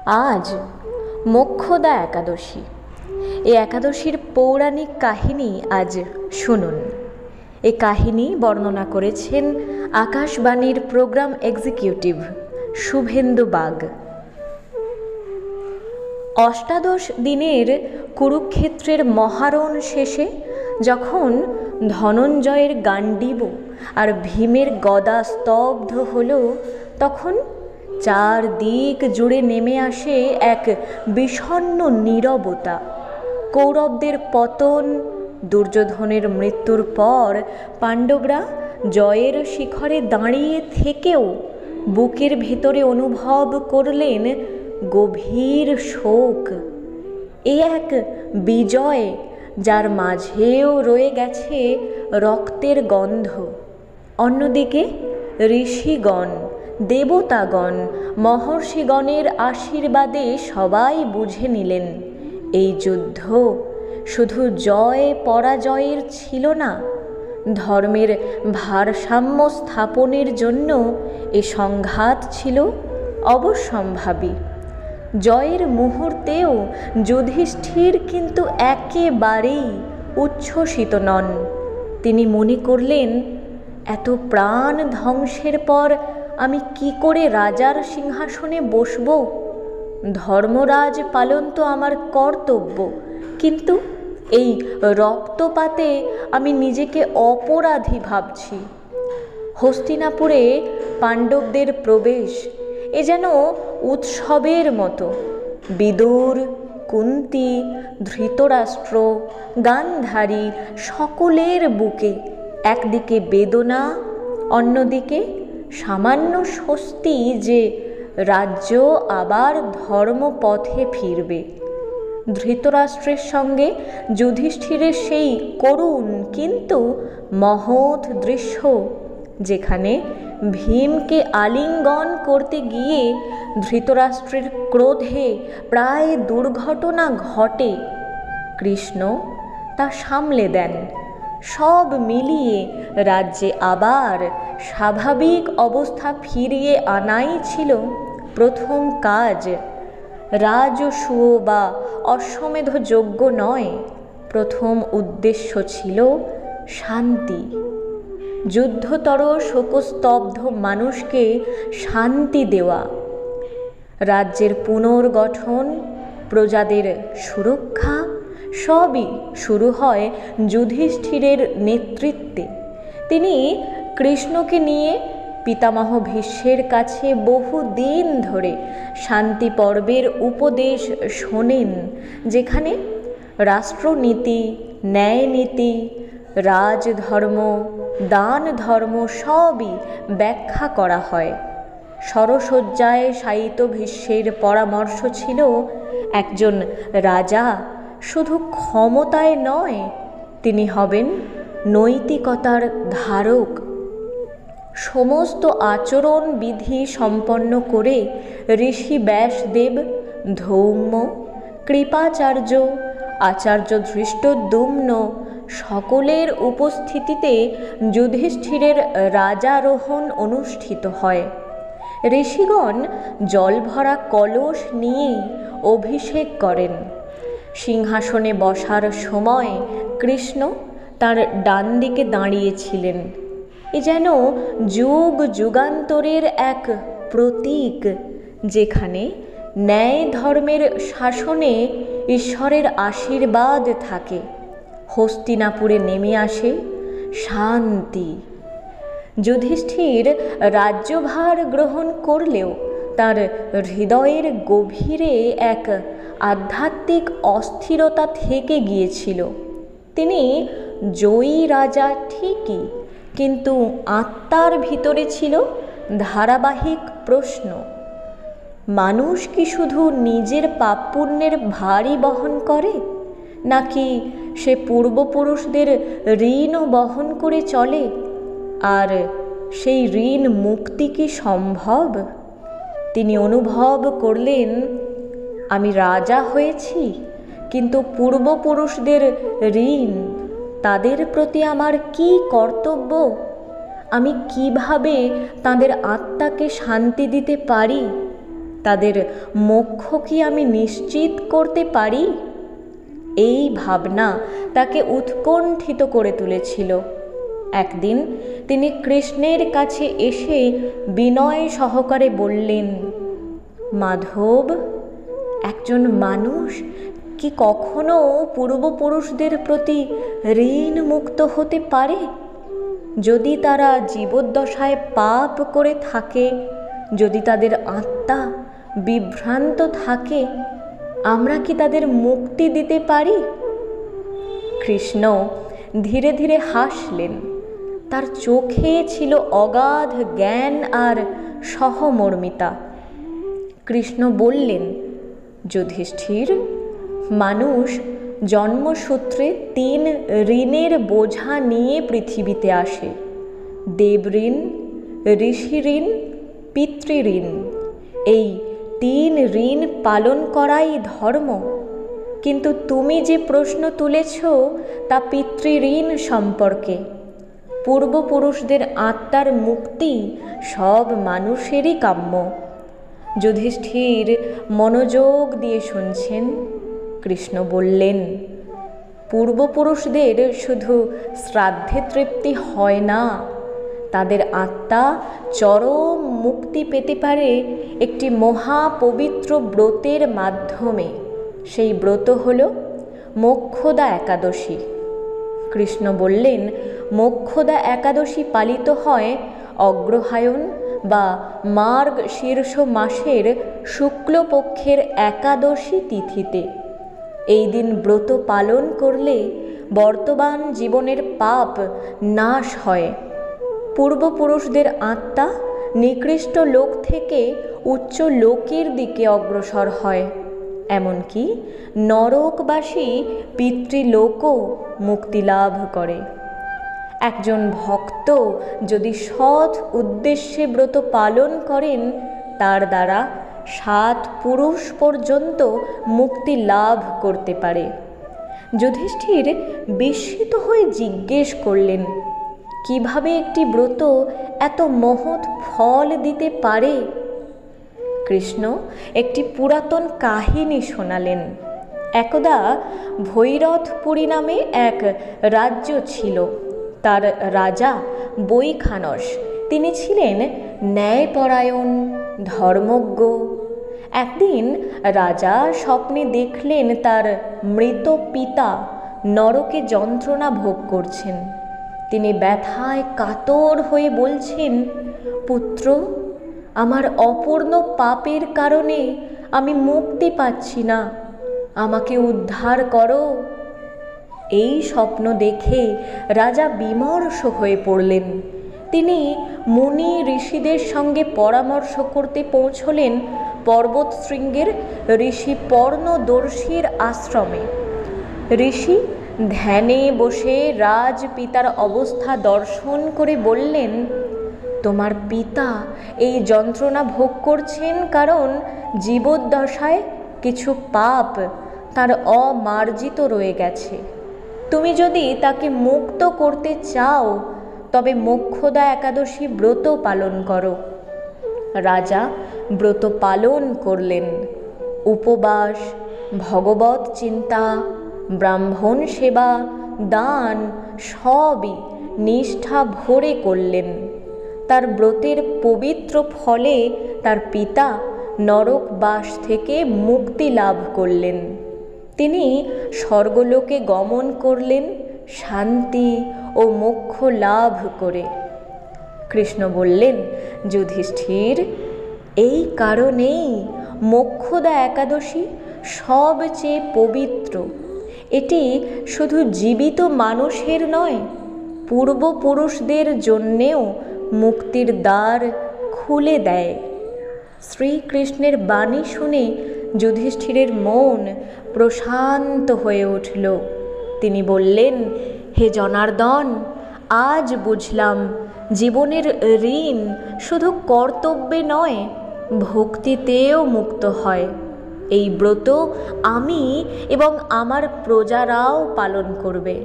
আজ মোক্ষদা একাদশী। এই একাদশীর পৌরাণিক কাহিনী আজ শুনুন। এই কাহিনী বর্ণনা করেছেন আকাশবাণীর প্রোগ্রাম এক্সিকিউটিভ শুভেন্দু বাগ। অষ্টাদশ দিনের কুরুক্ষেত্রের মহারণ শেষে যখন ধনঞ্জয়ের গান্ডীব আর ভীমের গদা স্তব্ধ হল, তখন চারদিক জুড়ে নেমে আসে এক বিষণ্ণ নীরবতা। কৌরবদের পতন, দুর্যোধনের মৃত্যুর পর পাণ্ডবরা জয়ের শিখরে দাঁড়িয়ে থেকেও বুকের ভেতরে অনুভব করলেন গভীর শোক। এ এক বিজয় যার মাঝেও রয়ে গেছে রক্তের গন্ধ। অন্যদিকে ঋষিগণ, দেবতাগণ, মহর্ষিগণের আশীর্বাদে সবাই বুঝে নিলেন এই যুদ্ধ শুধু জয় পরাজয়ের ছিল না, ধর্মের ভারসাম্য স্থাপনের জন্য এ সংঘাত ছিল অবশ্যম্ভাবী। জয়ের মুহূর্তেও যুধিষ্ঠির কিন্তু একেবারেই উচ্ছ্বসিত নন। তিনি মনে করলেন, এত প্রাণ ধ্বংসের পর আমি কি করে রাজার সিংহাসনে বসব? ধর্মরাজ পালন তো আমার কর্তব্য, কিন্তু এই রক্তপাতে আমি নিজেকে অপরাধী ভাবছি। হস্তিনাপুরে পাণ্ডবদের প্রবেশ এ যেন উৎসবের মতো। বিদুর, কুন্তী, ধৃতরাষ্ট্র, গান্ধারী সকলের বুকে একদিকে বেদনা, অন্যদিকে সামান্য স্বস্তি যে রাজ্য আবার ধর্মপথে ফিরবে। ধৃতরাষ্ট্রের সঙ্গে যুধিষ্ঠিরের সেই করুণ কিন্তু মহৎ দৃশ্য, যেখানে ভীমকে আলিঙ্গন করতে গিয়ে ধৃতরাষ্ট্রের ক্রোধে প্রায় দুর্ঘটনা ঘটে, কৃষ্ণ তা সামলে দেন। সব মিলিয়ে রাজ্যে আবার স্বাভাবিক অবস্থা ফিরিয়ে আনাই ছিল প্রথম কাজ। রাজসূয় বা অশ্বমেধ যজ্ঞ নয়, প্রথম উদ্দেশ্য ছিল শান্তি। যুদ্ধতর শোকস্তব্ধ মানুষকে শান্তি দেওয়া, রাজ্যের পুনর্গঠন, প্রজাদের সুরক্ষা সবই শুরু হয় যুধিষ্ঠিরের নেতৃত্বে। তিনি কৃষ্ণকে নিয়ে পিতামহ ভীষ্মের কাছে বহুদিন ধরে শান্তি পর্বের উপদেশ শোনেন, যেখানে রাষ্ট্রনীতি, ন্যায়নীতি, রাজধর্ম, দান ধর্ম সবই ব্যাখ্যা করা হয়। সরসজ্জায় শায়িত ভীষ্মের পরামর্শ ছিল, একজন রাজা শুধু ক্ষমতায় নয়, তিনি হবেন নৈতিকতার ধারক। সমস্ত আচরণ বিধি সম্পন্ন করে ঋষি ব্যাসদেব, ধৌম্য, কৃপাচার্য, আচার্য ধৃষ্টদ্যুম্ন সকলের উপস্থিতিতে যুধিষ্ঠিরের রাজারোহণ অনুষ্ঠিত হয়। ঋষিগণ জলভরা কলস নিয়ে অভিষেক করেন। সিংহাসনে বসার সময় কৃষ্ণ তার ডান দিকে দাঁড়িয়েছিলেন। এ যেন যুগ যুগান্তরের এক প্রতীক, যেখানে ন্যায় ধর্মের শাসনে ঈশ্বরের আশীর্বাদ থাকে। হস্তিনাপুরে নেমে আসে শান্তি। যুধিষ্ঠির রাজ্যভার গ্রহণ করলেও তার হৃদয়ের গভীরে এক আধ্যাত্মিক অস্থিরতা থেকে গিয়েছিল। তিনি জয়ী রাজা ঠিকই, কিন্তু আত্মার ভিতরে ছিল ধারাবাহিক প্রশ্ন, মানুষ কি শুধু নিজের পাপ পুণ্যের ভারই বহন করে, নাকি সে পূর্বপুরুষদের ঋণও বহন করে চলে? আর সেই ঋণ মুক্তি কি সম্ভব? তিনি অনুভব করলেন, আমি রাজা হয়েছি, কিন্তু পূর্বপুরুষদের ঋণ, তাদের প্রতি আমার কি কর্তব্য? আমি কিভাবে তাদের আত্মাকে শান্তি দিতে পারি? তাদের মোক্ষ কি আমি নিশ্চিত করতে পারি? এই ভাবনা তাকে উৎকণ্ঠিত করে তুলেছিল। একদিন তিনি কৃষ্ণের কাছে এসে বিনয় সহকারে বললেন, মাধব, একজন মানুষ কি কখনো পূর্বপুরুষদের প্রতি ঋণ মুক্ত হতে পারে? যদি তারা জীবদ্দশায় পাপ করে থাকে, যদি তাদের আত্মা বিভ্রান্ত থাকে, আমরা কি তাদের মুক্তি দিতে পারি? কৃষ্ণ ধীরে ধীরে হাসলেন। তার চোখে ছিল অগাধ জ্ঞান আর সহমর্মিতা। কৃষ্ণ বললেন, যুধিষ্ঠির, মানুষ জন্মসূত্রে 3 ঋণের বোঝা নিয়ে পৃথিবীতে আসে: দেবঋণ, ঋষি ঋণ, পিতৃঋণ। এই 3 ঋণ পালন করাই ধর্ম। কিন্তু তুমি যে প্রশ্ন তুলেছ তা পিতৃঋণ সম্পর্কে। পূর্বপুরুষদের আত্মার মুক্তি সব মানুষেরই কাম্য। যুধিষ্ঠির মনোযোগ দিয়ে শুনছেন। কৃষ্ণ বললেন, পূর্বপুরুষদের শুধু শ্রাদ্ধে তৃপ্তি হয় না, তাদের আত্মা চরম মুক্তি পেতে পারে একটি মহাপবিত্র ব্রতের মাধ্যমে। সেই ব্রত হল মোক্ষদা একাদশী। কৃষ্ণ বললেন, মোক্ষদা একাদশী পালিত হয় অগ্রহায়ণ বা মার্গ শীর্ষ মাসের শুক্লপক্ষের একাদশী তিথিতে। এই দিন ব্রত পালন করলে বর্তমান জীবনের পাপ নাশ হয়। পূর্বপুরুষদের আত্মা নিকৃষ্ট লোক থেকে উচ্চ লোকের দিকে অগ্রসর হয়। এমনকি নরকবাসী পিতৃলোকও মুক্তি লাভ করে। একজন ভক্ত যদি সৎ উদ্দেশ্যে ব্রত পালন করেন, তার দ্বারা 7 পুরুষ পর্যন্ত মুক্তি লাভ করতে পারে। যুধিষ্ঠির বিস্মিত হয়ে জিজ্ঞেস করলেন, কিভাবে একটি ব্রত এত মহৎ ফল দিতে পারে? কৃষ্ণ একটি পুরাতন কাহিনী শোনালেন। একদা ভৈরথপুরী নামে এক রাজ্য ছিল। তার রাজা বৈখানস। তিনি ছিলেন ন্যায়পরায়ণ, ধর্মজ্ঞ। একদিন রাজা স্বপ্নে দেখলেন তার মৃত পিতা নরকে যন্ত্রণা ভোগ করছেন। তিনি ব্যথায় কাতর হয়ে বলছেন, পুত্র, আমার অপূর্ণ পাপের কারণে আমি মুক্তি পাচ্ছি না, আমাকে উদ্ধার করো। এই স্বপ্ন দেখে রাজা বিমর্ষ হয়ে পড়লেন। তিনি মুনি ঋষিদের সঙ্গে পরামর্শ করতে পৌঁছলেন পর্বত শৃঙ্গের ঋষি পর্ণদর্শীর আশ্রমে। ঋষি ধ্যানে বসে রাজপিতার অবস্থা দর্শন করে বললেন, তোমার পিতা এই যন্ত্রণা ভোগ করছেন কারণ জীবদ্দশায় কিছু পাপ তার অমার্জিত রয়ে গেছে। তুমি যদি তাকে মুক্ত করতে চাও তবে মোক্ষদা একাদশী ব্রত পালন করো। রাজা ব্রত পালন করলেন। উপবাস, ভগবত চিন্তা, ব্রাহ্মণ সেবা, দান সবই নিষ্ঠা ভরে করলেন। তার ব্রতের পবিত্র ফলে তার পিতা নরকবাস থেকে মুক্তি লাভ করলেন। তিনি স্বর্গলোকে গমন করলেন শান্তি ও মোক্ষ লাভ করে। কৃষ্ণ বললেন, যুধিষ্ঠির, এই কারণেই মোক্ষদা একাদশী সবচেয়ে পবিত্র। এটি শুধু জীবিত মানুষের নয়, পূর্বপুরুষদের জন্যেও মুক্তির দ্বার খুলে দেয়। শ্রীকৃষ্ণের বাণী শুনে যুধিষ্ঠিরের মন প্রশান্ত হয়ে উঠল। তিনি বললেন, হে জনার্দন, আজ বুঝলাম জীবনের ঋণ শুধু কর্তব্যে নয়, ভক্তিতেও মুক্ত হয়। এই ব্রত আমি এবং আমার প্রজারাও পালন করবে।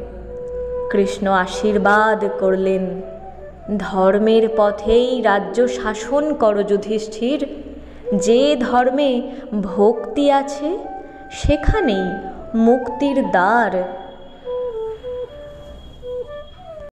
কৃষ্ণ আশীর্বাদ করলেন, ধর্মের পথেই রাজ্য শাসন করো যুধিষ্ঠির। যে ধর্মে ভক্তি আছে সেখানেই মুক্তির দ্বার